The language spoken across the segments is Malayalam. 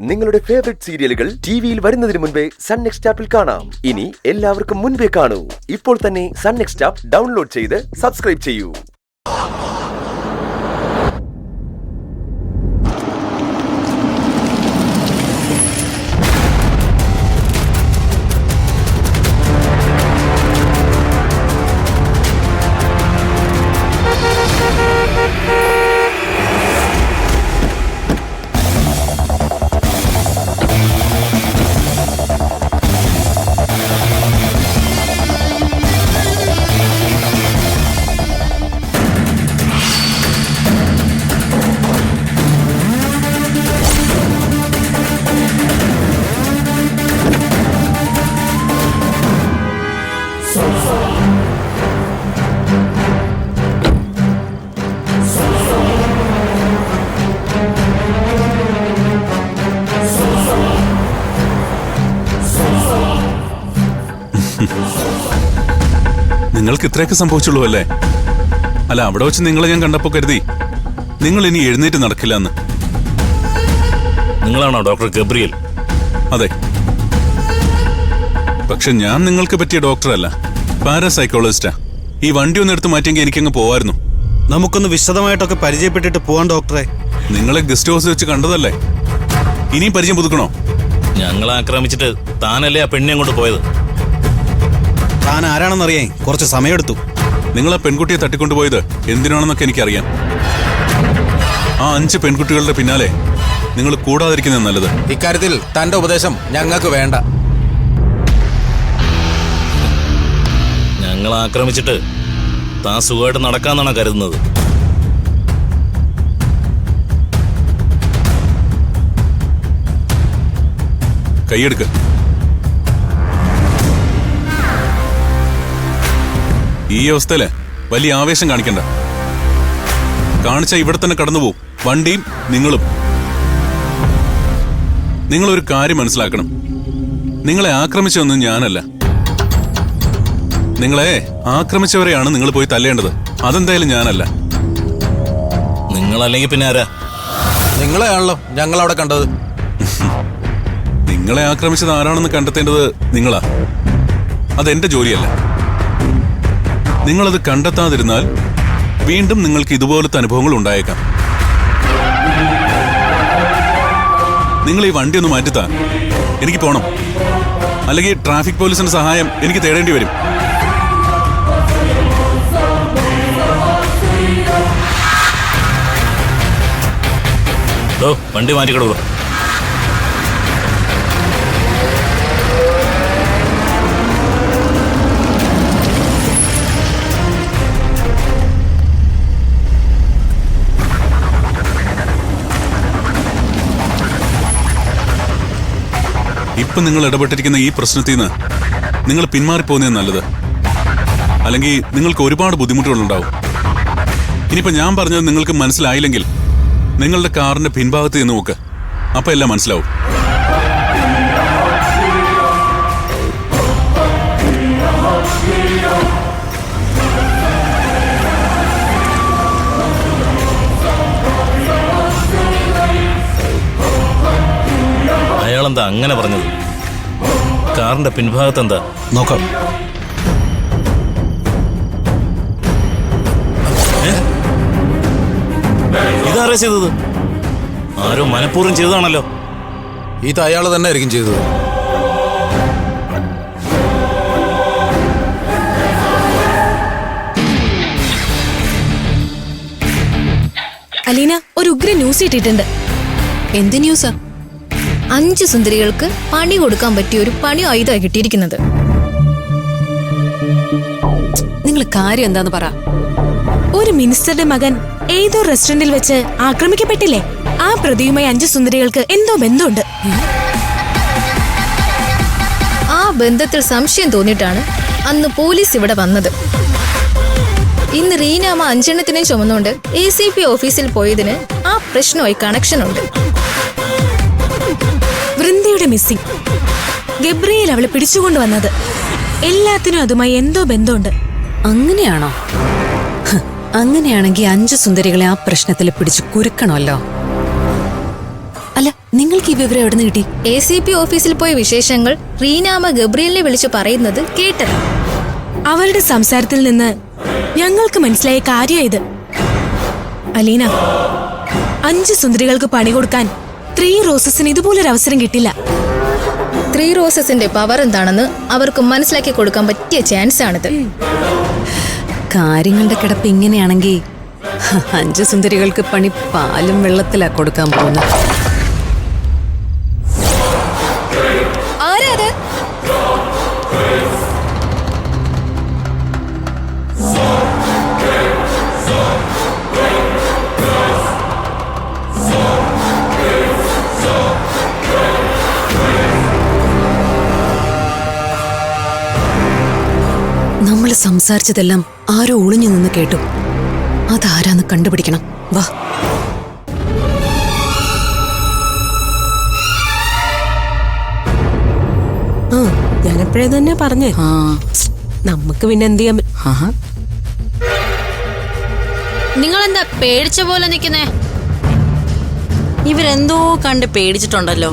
നിങ്ങളുടെ ഫേവറേറ്റ് സീരിയലുകൾ ടിവിയിൽ വരുന്നതിന് മുൻപേ സൺ നെക്സ്റ്റ് ആപ്പിൽ കാണാം. ഇനി എല്ലാവർക്കും മുൻപേ കാണൂ. ഇപ്പോൾ തന്നെ സൺ നെക്സ്റ്റ് ആപ്പ് ഡൗൺലോഡ് ചെയ്ത് സബ്സ്ക്രൈബ് ചെയ്യൂ. നിങ്ങൾക്ക് ഇത്രയൊക്കെ സംഭവിച്ചുള്ളൂ അല്ലേ? അല്ല, അവിടെ വെച്ച് നിങ്ങളെ ഞാൻ കണ്ടപ്പോ കരുതി നിങ്ങൾ ഇനി എഴുന്നേറ്റ് നടക്കില്ല എന്ന്. നിങ്ങളാണോ ഡോക്ടർ ഗബ്രിയേൽ? അതെ, പക്ഷെ ഞാൻ നിങ്ങൾക്ക് പറ്റിയ ഡോക്ടറല്ല, പാരാസൈക്കോളജിസ്റ്റാ. ഈ വണ്ടി ഒന്ന് എടുത്ത് മാറ്റിയെങ്കിൽ എനിക്കങ്ങ് പോവായിരുന്നു. നമുക്കൊന്ന് വിശദമായിട്ടൊക്കെ പരിചയപ്പെട്ടിട്ട് പോവാൻ ഡോക്ടറെ. നിങ്ങളെ ഗസ്റ്റ് ഹൗസ് വെച്ച് കണ്ടതല്ലേ, ഇനിയും പരിചയം പുതുക്കണോ? ഞങ്ങളെ ആക്രമിച്ചിട്ട് താനല്ലേ ആ പെണ്ണെ അങ്ങോട്ട് പോയത്? താൻ ആരാണെന്നറിയാൻ കുറച്ച് സമയമെടുത്തു. നിങ്ങൾ ആ പെൺകുട്ടിയെ തട്ടിക്കൊണ്ടുപോയത് എന്തിനാണെന്നൊക്കെ എനിക്കറിയാം. ആ 5 പെൺകുട്ടികളുടെ പിന്നാലെ നിങ്ങൾ കൂടാതിരിക്കുന്നത് നല്ലത്. ഇക്കാര്യത്തിൽ തന്റെ ഉപദേശം ഞങ്ങൾക്ക് വേണ്ട. ഞങ്ങൾ ആക്രമിച്ചിട്ട് താൻ സുഖമായിട്ട് നടക്കാന്നാണ് കരുതുന്നത്? കൈയെടുക്ക്. ഈ അവസ്ഥയില് വലിയ ആവേശം കാണിക്കണ്ട. കാണിച്ച ഇവിടെ തന്നെ കടന്നുപോകും, വണ്ടിയും നിങ്ങളും. നിങ്ങളൊരു കാര്യം മനസ്സിലാക്കണം, നിങ്ങളെ ആക്രമിച്ചതൊന്നും ഞാനല്ല. നിങ്ങളെ ആക്രമിച്ചവരെയാണ് നിങ്ങൾ പോയി തല്ലേണ്ടത്. അതെന്തായാലും ഞാനല്ല. നിങ്ങളല്ലെങ്കിൽ പിന്നെ ആരാ? നിങ്ങളെയാണല്ലോ ഞങ്ങൾ അവിടെ കണ്ടത്. നിങ്ങളെ ആക്രമിച്ചത് ആരാണെന്ന് കണ്ടെത്തേണ്ടത് നിങ്ങളാ. അതെന്റെ ജോലിയല്ല. നിങ്ങളത് കണ്ടെത്താതിരുന്നാൽ വീണ്ടും നിങ്ങൾക്ക് ഇതുപോലത്തെ അനുഭവങ്ങൾ ഉണ്ടായേക്കാം. നിങ്ങൾ ഈ വണ്ടി ഒന്ന് മാറ്റിത്താ, എനിക്ക് പോണം. അല്ലെങ്കിൽ ട്രാഫിക് പോലീസിന്റെ സഹായം എനിക്ക് തേടേണ്ടി വരും. വണ്ടി മാറ്റിക്കിടൂ. ഇപ്പൊ നിങ്ങൾ ഇടപെട്ടിരിക്കുന്ന ഈ പ്രശ്നത്തിൽ നിന്ന് നിങ്ങൾ പിന്മാറിപ്പോകുന്നതാണ് നല്ലത്. അല്ലെങ്കിൽ നിങ്ങൾക്ക് ഒരുപാട് ബുദ്ധിമുട്ടുകളുണ്ടാവും. ഇനിയിപ്പോ ഞാൻ പറഞ്ഞത് നിങ്ങൾക്ക് മനസ്സിലായില്ലെങ്കിൽ നിങ്ങളുടെ കാറിന്റെ പിൻഭാഗത്ത് നിന്ന് നോക്ക്, അപ്പൊ എല്ലാം മനസ്സിലാവും. അയാളെന്താ അങ്ങനെ പറഞ്ഞത്? കാറിന്റെ പിൻഭാഗത്ത് എന്താ നോക്കാം. ഇതാരാ ചെയ്തത്? ആരോ മനഃപൂർവ്വം ചെയ്തതാണല്ലോ. ഇത് അയാൾ തന്നെ ആയിരിക്കും ചെയ്തത്. അലീന, ഒരു ഉഗ്ര ന്യൂസ് ഇട്ടിട്ടുണ്ട്. എന്ത് ന്യൂസാ? 5 സുന്ദരികൾക്ക് പണി കൊടുക്കാൻ പറ്റിയ ഒരു പണി ആയുധമായി കിട്ടിയിരിക്കുന്നത്. നിങ്ങൾ കാര്യം എന്താന്ന് പറ. ഒരു മിനിസ്റ്ററുടെ മകൻ ഏതോ റെസ്റ്റോറന്റിൽ വെച്ച് ആക്രമിക്കപ്പെട്ടില്ലേ? ആ പ്രതിയുമായി 5 സുന്ദരികൾക്ക് എന്തോ ബന്ധമുണ്ട്. ആ ബന്ധത്തിൽ സംശയം തോന്നിയിട്ടാണ് അന്ന് പോലീസ് ഇവിടെ വന്നത്. ഇന്ന് റീനാമ 5 എണ്ണത്തിനെ ചുമന്നുകൊണ്ട് ACP ഓഫീസിൽ പോയതിന് ആ പ്രശ്നമായി കണക്ഷൻ ഉണ്ട്. വൃന്ദയുടെ മിസ്സിംഗ്, ഗബ്രിയേൽ അവളെ പിടിച്ചുകൊണ്ടുവന്നത്, എല്ലാത്തിനും അതുമായി എന്തോ ബന്ധമുണ്ട്. അങ്ങനെയാണോ? അങ്ങനെയാണെങ്കിൽ 5 സുന്ദരികളെ ആ പ്രശ്നത്തിൽ പിടിച്ചു കുരുക്കണമല്ലോ. അല്ല, നിങ്ങൾക്ക് ഈ വിവരം എവിടെ നിന്ന് കിട്ടി? ACP ഓഫീസിൽ പോയ വിശേഷങ്ങൾ റീനാമ ഗബ്രിയലിനെ വിളിച്ചു പറയുന്നത് കേട്ടത്. അവരുടെ സംസാരത്തിൽ നിന്ന് ഞങ്ങൾക്ക് മനസ്സിലായ കാര്യം ഇത്. അലീന, 5 സുന്ദരികൾക്ക് പണി കൊടുക്കാൻ 3 റോസസിന് ഇതുപോലൊരു അവസരം കിട്ടില്ല. 3 റോസസിന്റെ പവർ എന്താണെന്ന് അവർക്ക് മനസ്സിലാക്കി കൊടുക്കാൻ പറ്റിയ ചാൻസ് ആണിത്. കാര്യങ്ങളുടെ കിടപ്പ് ഇങ്ങനെയാണെങ്കിൽ 5 സുന്ദരികൾക്ക് പണി പാലും വെള്ളത്തിലാ കൊടുക്കാൻ പോകുന്നത്. ആരാ അത്? നമ്മൾ സംസാരിച്ചതെല്ലാം ആരോ ഒളിഞ്ഞു നിന്ന് കേട്ടു. അതാരാന്ന് കണ്ടുപിടിക്കണം. വാ. ഞാനെപ്പോഴേ തന്നെ പറഞ്ഞേ, നമുക്ക് പിന്നെ എന്ത് ചെയ്യാൻ? നിങ്ങളെന്താ പേടിച്ച പോലെ നിക്കുന്നേ? ഇവരെന്തോ കണ്ട് പേടിച്ചിട്ടുണ്ടല്ലോ.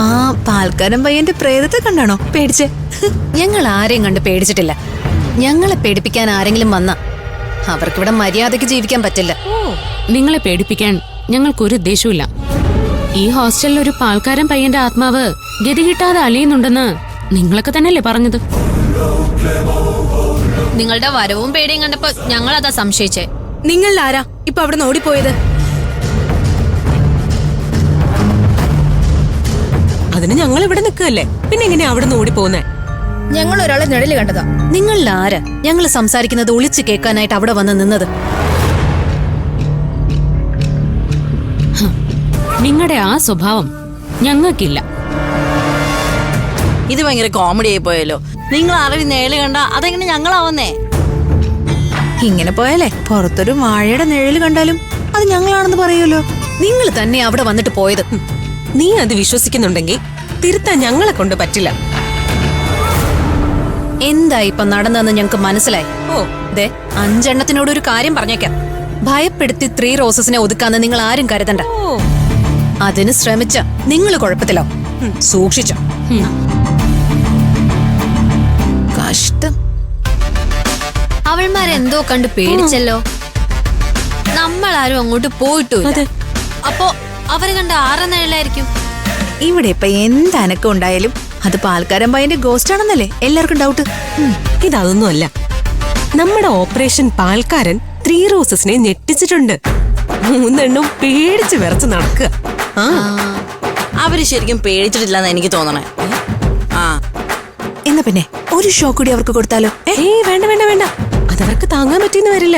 ആ പാൽക്കാരൻ പയ്യന്റെ പ്രേതത്തെ കണ്ടാണോ പേടിച്ച്? ഞങ്ങൾ ആരെയും കണ്ട് പേടിച്ചിട്ടില്ല. ഞങ്ങളെ പേടിപ്പിക്കാൻ ആരെങ്കിലും വന്ന അവർക്കിവിടെ മര്യാദയ്ക്ക് ജീവിക്കാൻ പറ്റില്ല. നിങ്ങളെ പേടിപ്പിക്കാൻ ഞങ്ങൾക്കൊരു ഉദ്ദേശവുമില്ല. ഈ ഹോസ്റ്റലിൽ ഒരു പാൽക്കാരൻ പയ്യന്റെ ആത്മാവ് ഗതി കിട്ടാതെ അലയുന്നുണ്ടെന്ന് നിങ്ങളൊക്കെ തന്നെയല്ലേ പറഞ്ഞത്? നിങ്ങളുടെ വരവും പേടിയും കണ്ടപ്പോ ഞങ്ങൾ അതാ സംശയിച്ചേ. നിങ്ങൾ ആരാ ഇപ്പൊ അവിടെ നിന്ന് ഓടിപ്പോയത്? അതിന് ഞങ്ങൾ ഇവിടെ നിൽക്കുകയല്ലേ, പിന്നെ എങ്ങനെയാ അവിടെ നിന്ന് ഓടിപ്പോകുന്നേ? ഞങ്ങൾ ഒരാളെ നിഴല് കണ്ടതാ. നിങ്ങളിൽ ആരാ ഞങ്ങൾ സംസാരിക്കുന്നത് ഒളിച്ചു കേൾക്കാനായിട്ട് അവിടെ വന്ന് നിന്നത്? നിങ്ങളുടെ ആ സ്വഭാവം ഞങ്ങൾക്കില്ല. ഇത് ഭയങ്കര കോമഡി ആയി പോയല്ലോ. നിങ്ങൾ അറിവ് നേള് കണ്ട അതെങ്ങനെ ഞങ്ങളാവുന്നേ? ഇങ്ങനെ പോയാലേ പുറത്തൊരു വാഴയുടെ നിഴല് കണ്ടാലും അത് ഞങ്ങളാണെന്ന് പറയുമല്ലോ. നിങ്ങൾ തന്നെ അവിടെ വന്നിട്ട് പോയത്. നീ അത് വിശ്വസിക്കുന്നുണ്ടെങ്കിൽ തിരുത്താൻ ഞങ്ങളെ കൊണ്ട് പറ്റില്ല. എന്താ ഇപ്പൊ നടന്നതെന്ന് ഞങ്ങക്ക് മനസ്സിലായി. ദേ 5 എണ്ണത്തിനോട് ഒരു കാര്യം പറഞ്ഞേക്കാം. ഭയപ്പെടുത്തി 3 റോസസിനെ ഒതുക്കാന്ന് നിങ്ങൾ ആരും കരുതണ്ട. അതിന് ശ്രമിച്ച നിങ്ങൾ കുഴപ്പത്തിലോ. സൂക്ഷിച്ചോ. കഷ്ടം. അവൾമാരെന്തോ കണ്ട് പേടിച്ചല്ലോ. നമ്മളാരും അങ്ങോട്ട് പോയിട്ടുമില്ല. അപ്പോ അവര് കണ്ട ആറ് നിഴലായിരിക്കും. ഇവിടെ ഇപ്പൊ എന്ത് അനക്കം ഉണ്ടായാലും അത് പാൽക്കാരൻ പയ്യന്റെ ഗോസ്റ്റ് ആണെന്നല്ലേ എല്ലാവർക്കും ഡൗട്ട്. ഇതൊന്നുമല്ല, നമ്മുടെ ഓപ്പറേഷൻ പാൽക്കാരൻ 3 റോസസിനെ ഞെട്ടിച്ചിട്ടുണ്ട്. 3 എണ്ണം പേടിച്ച് വിറച്ച് നടക്കുക. അവര് ശരിക്കും പേടിച്ചിട്ടില്ലെന്ന് എനിക്ക് തോന്നണേ. എന്നാ പിന്നെ ഒരു ഷോ കൂടി അവർക്ക് കൊടുത്താലോ? വേണ്ട വേണ്ട വേണ്ട, അതവർക്ക് താങ്ങാൻ പറ്റിയെന്ന് വരില്ല.